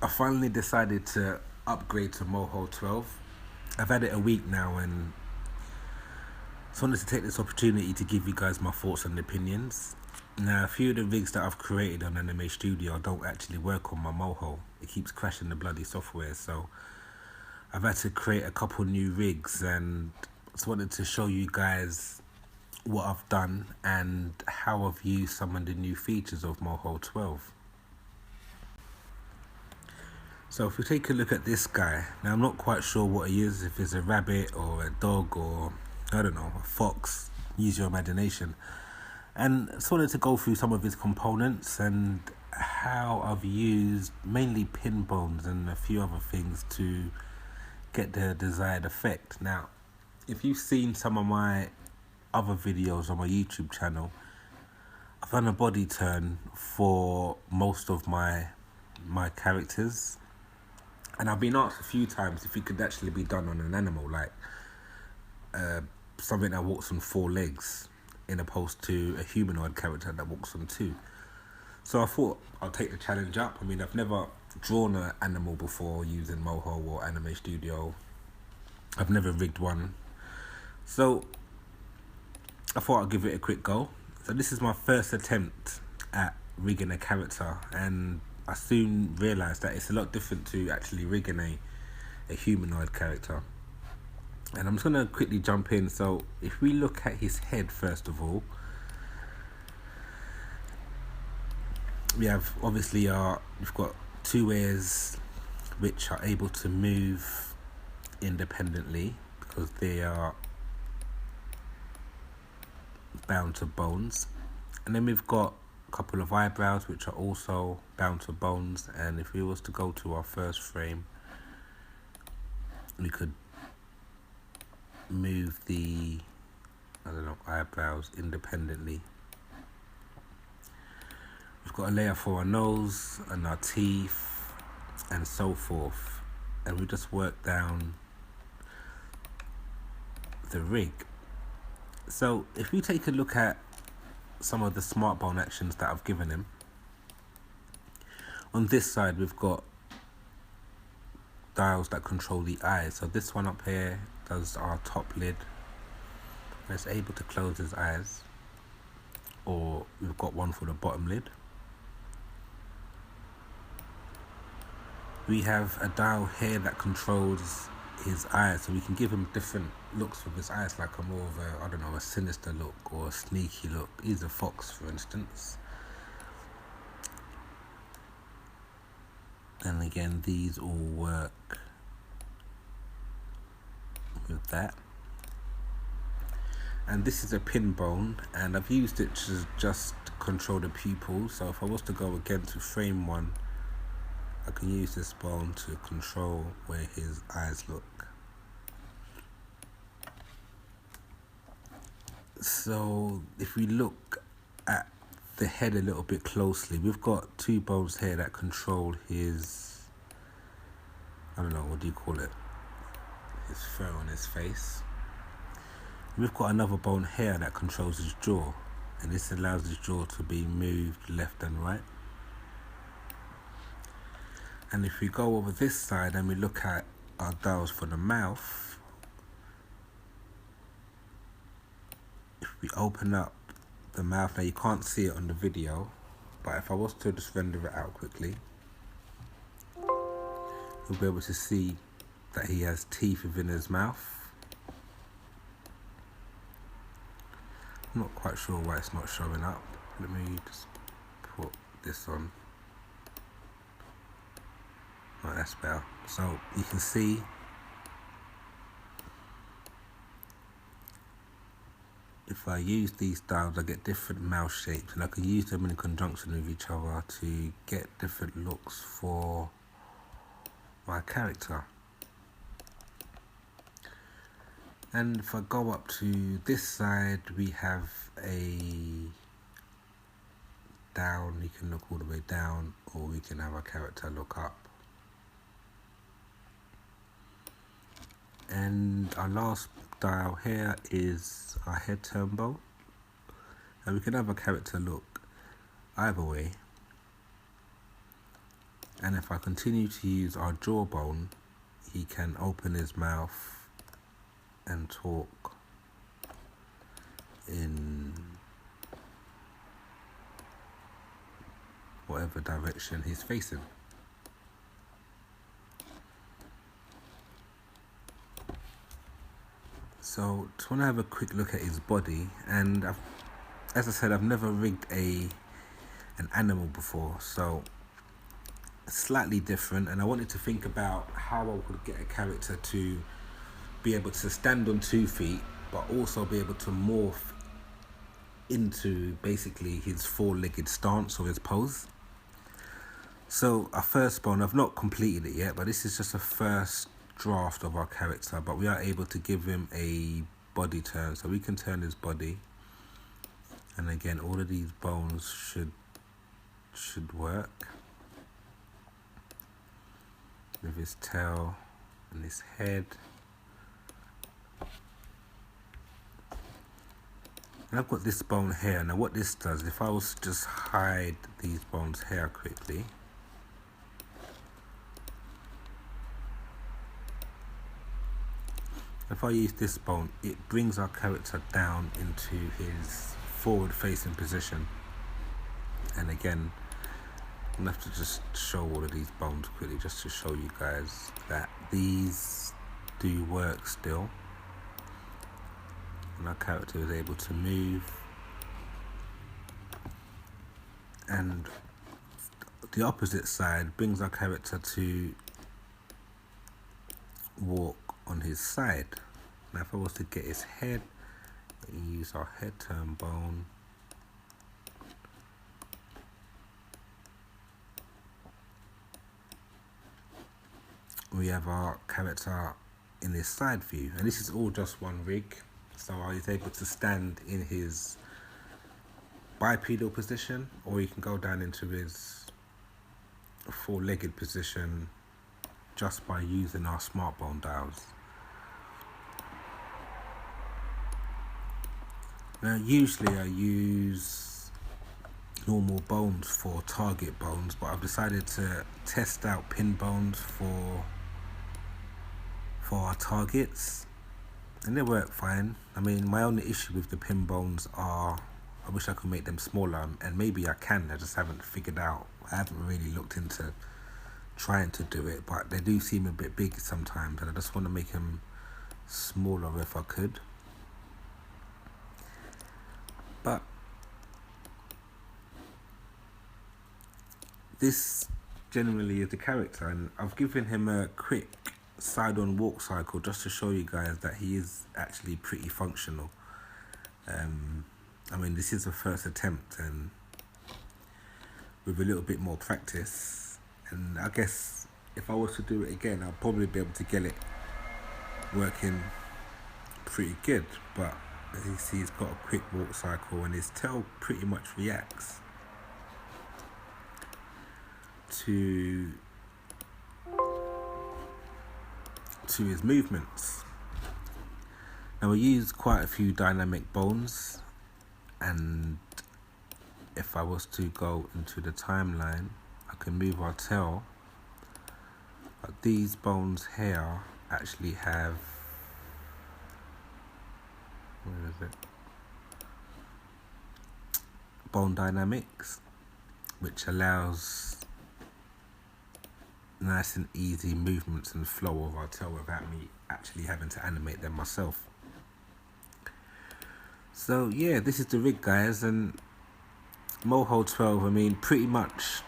I finally decided to upgrade to Moho 12. I've had it a week now and just wanted to take this opportunity to give you guys my thoughts and opinions. Now, a few of the rigs that I've created on Anime Studio don't actually work on my Moho. It keeps crashing the bloody software, so I've had to create a couple new rigs and just wanted to show you guys what I've done and how I've used some of the new features of Moho 12. So if we take a look at this guy, now I'm not quite sure what he is, if it's a rabbit or a dog or, I don't know, a fox, use your imagination. And I just wanted to go through some of his components and how I've used mainly pin bones and a few other things to get the desired effect. Now, if you've seen some of my other videos on my YouTube channel, I've done a body turn for most of my characters. And I've been asked a few times if it could actually be done on an animal, like something that walks on 4 legs, in opposed to a humanoid character that walks on 2. So I thought I'll take the challenge up. I mean, I've never drawn an animal before using Moho or Anime Studio. I've never rigged one. So I thought I'd give it a quick go. So this is my first attempt at rigging a character, and I soon realised that it's a lot different to actually rigging a humanoid character. And I'm just going to quickly jump in. So if we look at his head first of all, we have obviously we've got 2 ears which are able to move independently because they are bound to bones. And then we've got couple of eyebrows which are also bound to bones, and if we was to go to our first frame, we could move the eyebrows independently. We've got a layer for our nose and our teeth and so forth, and we just work down the rig. So if we take a look at some of the smartbone actions that I've given him. On this side we've got dials that control the eyes. So this one up here does our top lid. It's able to close his eyes. Or we've got one for the bottom lid. We have a dial here that controls his eyes, so we can give him different looks with his eyes, like a more of a sinister look or a sneaky look. He's a fox, for instance. And again, these all work with that. And this is a pin bone, and I've used it to just control the pupils. So if I was to go again to frame 1, I can use this bone to control where his eyes look. So if we look at the head a little bit closely, we've got 2 bones here that control his, what do you call it? His fur on his face. We've got another bone here that controls his jaw, and this allows his jaw to be moved left and right. And if we go over this side and we look at our dials for the mouth, if we open up the mouth, now you can't see it on the video, but if I was to just render it out quickly, you'll be able to see that he has teeth within his mouth. I'm not quite sure why it's not showing up. Let me just put this on. Right, that's better. So you can see if I use these dials, I get different mouth shapes, and I can use them in conjunction with each other to get different looks for my character. And if I go up to this side, we have a down. You can look all the way down, or we can have our character look up. And our last dial here is our head turbo, and we can have a character look either way. And if I continue to use our jawbone, he can open his mouth and talk in whatever direction he's facing. So just want to have a quick look at his body, and as I said, I've never rigged an animal before, so it's slightly different, and I wanted to think about how I could get a character to be able to stand on 2 feet, but also be able to morph into basically his 4-legged stance or his pose. So our first bone, I've not completed it yet, but this is just a first draft of our character, but we are able to give him a body turn, so we can turn his body, and again all of these bones should work with his tail and his head. And I've got this bone here. Now what this does, if I was to just hide these bones here quickly, if I use this bone, it brings our character down into his forward facing position. And again, I'm going to have to just show all of these bones quickly just to show you guys that these do work still. And our character is able to move. And the opposite side brings our character to walk on his side. Now if I was to get his head, use our head turn bone. We have our character in his side view, and this is all just one rig, so he's able to stand in his bipedal position, or he can go down into his 4-legged position just by using our smartbone dials. Now usually I use normal bones for target bones, but I've decided to test out pin bones for our targets, and they work fine. I mean, my only issue with the pin bones are I wish I could make them smaller, and maybe I can, I just haven't figured out. I haven't really looked into trying to do it, but they do seem a bit big sometimes, and I just want to make them smaller if I could. But this generally is the character, and I've given him a quick side-on walk cycle just to show you guys that he is actually pretty functional. I mean, this is a first attempt, and with a little bit more practice, and I guess if I was to do it again, I'll probably be able to get it working pretty good. But as you see, he's got a quick walk cycle, and his tail pretty much reacts to his movements. Now we use quite a few dynamic bones, and if I was to go into the timeline, I can move our tail, but these bones here actually have, where is it, bone dynamics, which allows nice and easy movements and flow of our tail without me actually having to animate them myself. So yeah, this is the rig, guys, and Moho 12, I mean, pretty much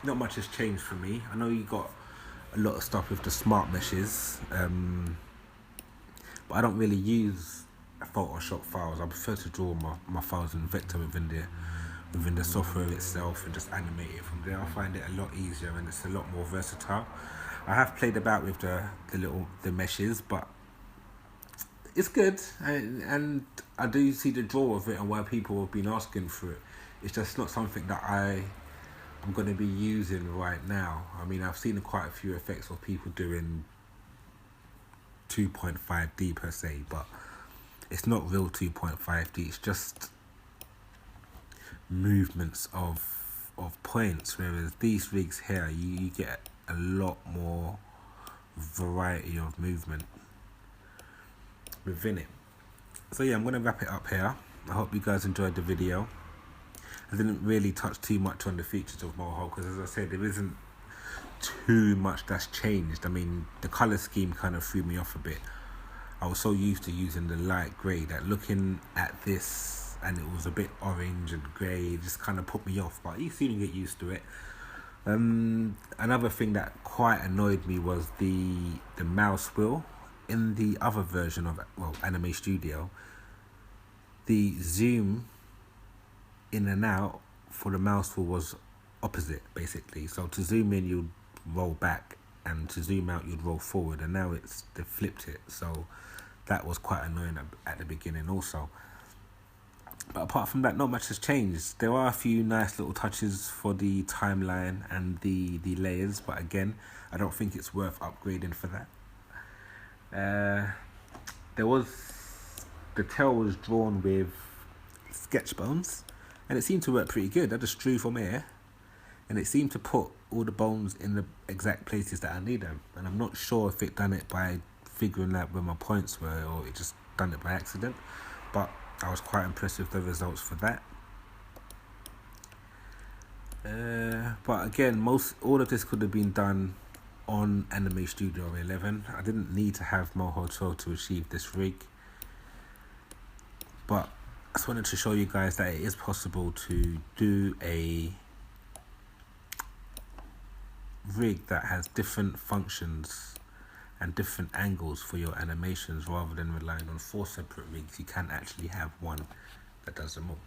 not much has changed for me. I know you got a lot of stuff with the smart meshes, but I don't really use Photoshop files. I prefer to draw my files in vector within the software itself and just animate it from there. I find it a lot easier, and it's a lot more versatile. I have played about with the meshes, but it's good, and I do see the draw of it and why people have been asking for it. It's just not something that I'm going to be using right now. I mean, I've seen quite a few effects of people doing 2.5D per se, but it's not real 2.5D. It's just movements of of points, whereas these rigs here, you get a lot more variety of movement within it. So yeah, I'm going to wrap it up here. I hope you guys enjoyed the video. I didn't really touch too much on the features of Moho because, as I said, there isn't too much that's changed. I mean, the colour scheme kind of threw me off a bit. I was so used to using the light grey that looking at this and it was a bit orange and grey just kind of put me off, but you seem to get used to it. Another thing that quite annoyed me was the mouse wheel. In the other version of Anime Studio, the zoom in and out for the mouse wheel was opposite, basically. So to zoom in you'd roll back, and to zoom out you'd roll forward, and now they flipped it. So that was quite annoying at the beginning also. But apart from that, not much has changed. There are a few nice little touches for the timeline and the layers, but again, I don't think it's worth upgrading for that. The tail was drawn with sketch bones, and it seemed to work pretty good. I just drew from here, and it seemed to put all the bones in the exact places that I need them. And I'm not sure if it done it by figuring out where my points were, or it just done it by accident, but I was quite impressed with the results for that. But again, all of this could have been done on Anime Studio 11. I didn't need to have Moho 12 to achieve this rig, but I just wanted to show you guys that it is possible to do a rig that has different functions and different angles for your animations rather than relying on 4 separate rigs. You can actually have one that does them all.